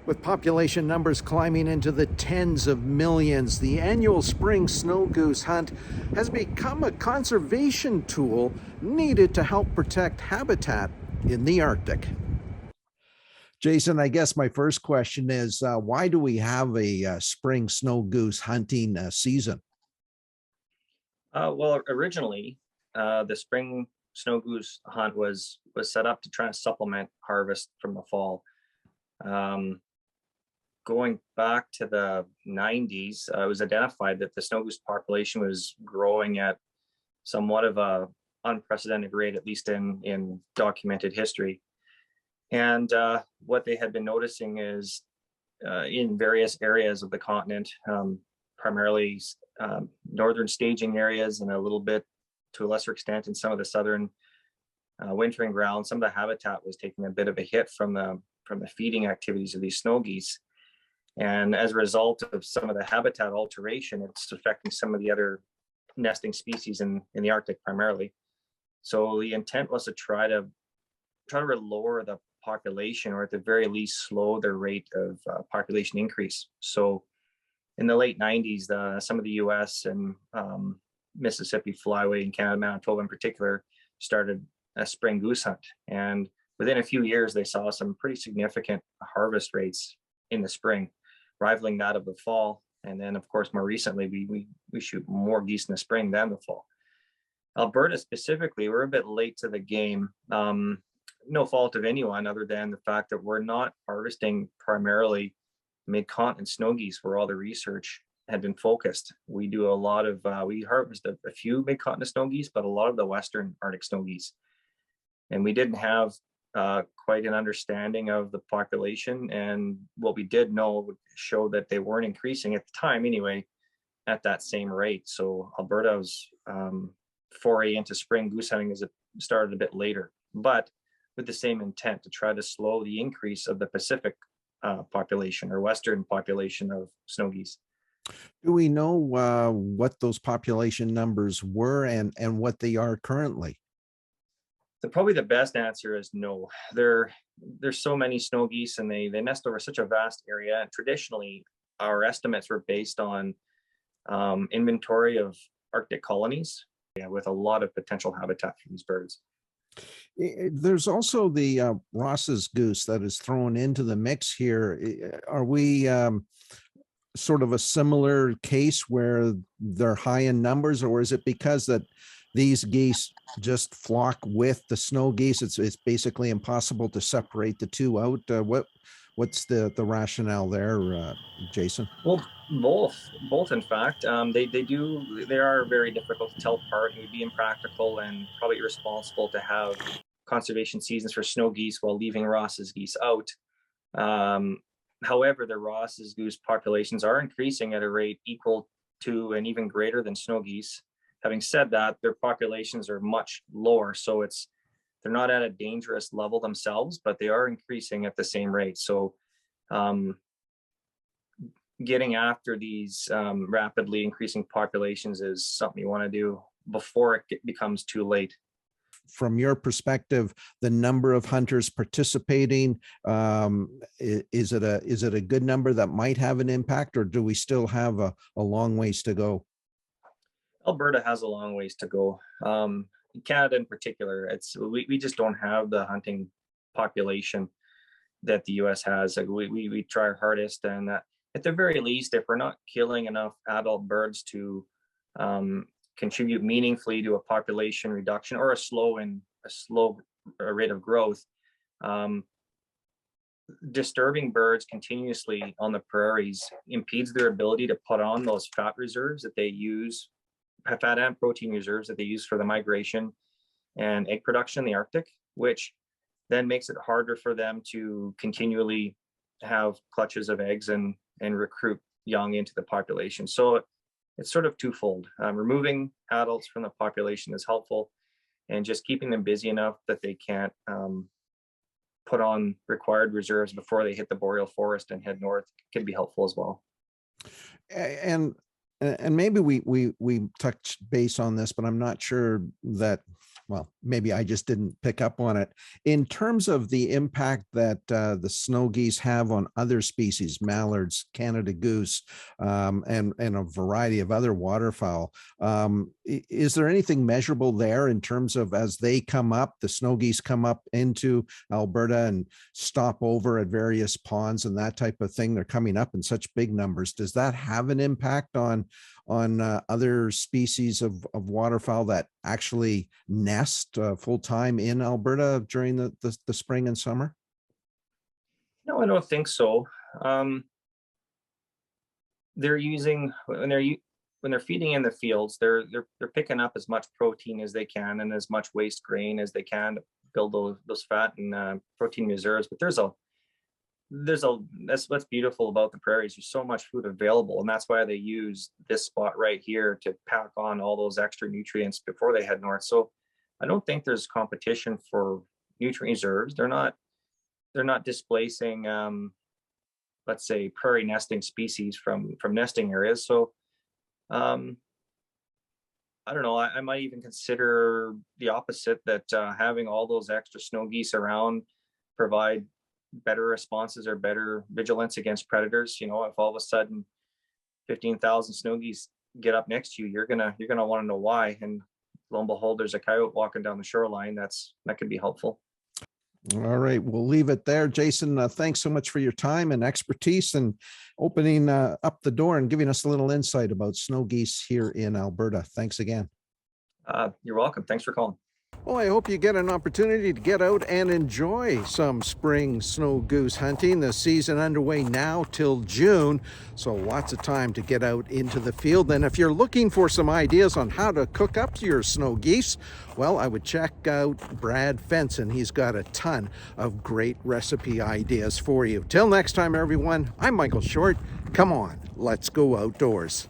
With population numbers climbing into the tens of millions, the annual spring snow goose hunt has become a conservation tool needed to help protect habitat in the Arctic. Jason, I guess my first question is, why do we have a spring snow goose hunting season? Well, originally, the spring snow goose hunt was set up to try and supplement harvest from the fall. Um, Going back to the 90s, it was identified that the snow goose population was growing at somewhat of a unprecedented rate, at least in documented history. And what they had been noticing is in various areas of the continent, primarily northern staging areas and a little bit to a lesser extent in some of the southern wintering grounds, some of the habitat was taking a bit of a hit from the feeding activities of these snow geese. And as a result of some of the habitat alteration, it's affecting some of the other nesting species in the Arctic primarily. So the intent was to try to lower the population, or at the very least slow the rate of population increase. So in the late 90s, some of the US and Mississippi Flyway and Canada, Manitoba in particular, started a spring goose hunt. And within a few years, they saw some pretty significant harvest rates in the spring, rivaling that of the fall. And then, of course, more recently, we shoot more geese in the spring than the fall. Alberta specifically, we're a bit late to the game. No fault of anyone other than the fact that we're not harvesting primarily mid-continent snow geese where all the research had been focused. We do a lot of, we harvest a few mid-continent snow geese, but a lot of the Western Arctic snow geese. And we didn't have quite an understanding of the population. And what we did know would show that they weren't increasing at the time anyway, at that same rate. So Alberta's foray into spring goose hunting started a bit later, but with the same intent to try to slow the increase of the Pacific population or Western population of snow geese. Do we know what those population numbers were and what they are currently? Probably the best answer is no. There's so many snow geese and they nest over such a vast area. And traditionally, our estimates were based on inventory of Arctic colonies, with a lot of potential habitat for these birds. There's also the Ross's goose that is thrown into the mix here. Are we sort of a similar case where they're high in numbers, or is it because that these geese just flock with the snow geese? It's basically impossible to separate the two out. What's the rationale there, Jason? Well, both in fact. They are very difficult to tell apart. It would be impractical and probably irresponsible to have conservation seasons for snow geese while leaving Ross's geese out. However, the Ross's goose populations are increasing at a rate equal to and even greater than snow geese. Having said that, their populations are much lower, so they're not at a dangerous level themselves, but they are increasing at the same rate. So getting after these rapidly increasing populations is something you want to do before it becomes too late. From your perspective, the number of hunters participating, is it a good number that might have an impact, or do we still have a long ways to go? Alberta has a long ways to go. Canada in particular, we just don't have the hunting population that the US has. We try our hardest, and at the very least, if we're not killing enough adult birds to contribute meaningfully to a population reduction or a slow rate of growth, disturbing birds continuously on the prairies impedes their ability to put on those fat reserves that they use, fat and protein reserves that they use for the migration and egg production in the Arctic, which then makes it harder for them to continually have clutches of eggs and recruit young into the population. So it's sort of twofold. Removing adults from the population is helpful, and just keeping them busy enough that they can't put on required reserves before they hit the boreal forest and head north can be helpful as well. And maybe we touched base on this, but I'm not sure that well, maybe I just didn't pick up on it. In terms of the impact that the snow geese have on other species, mallards, Canada goose, and a variety of other waterfowl, is there anything measurable there in terms of as they come up, the snow geese come up into Alberta and stop over at various ponds and that type of thing? They're coming up in such big numbers. Does that have an impact on other species of waterfowl that actually nest full time in Alberta during the spring and summer? No, I don't think so. They're using when they're feeding in the fields, they're picking up as much protein as they can and as much waste grain as they can to build those fat and protein reserves. But that's what's beautiful about the prairies. There's so much food available, and that's why they use this spot right here to pack on all those extra nutrients before they head north. So I don't think there's competition for nutrient reserves. They're not displacing let's say prairie nesting species from nesting areas. So I don't know, I might even consider the opposite, that having all those extra snow geese around provide better responses or better vigilance against predators. If all of a sudden 15,000 snow geese get up next to you, you're gonna want to know why. And lo and behold, there's a coyote walking down the shoreline. That could be helpful. All right, we'll leave it there. Jason, thanks so much for your time and expertise and opening up the door and giving us a little insight about snow geese here in Alberta. Thanks again. You're welcome. Thanks for calling. Well, I hope you get an opportunity to get out and enjoy some spring snow goose hunting. The season underway now till June, so lots of time to get out into the field. And if you're looking for some ideas on how to cook up your snow geese, well, I would check out Brad Fenson. He's got a ton of great recipe ideas for you. Till next time, everyone, I'm Michael Short. Come on, let's go outdoors.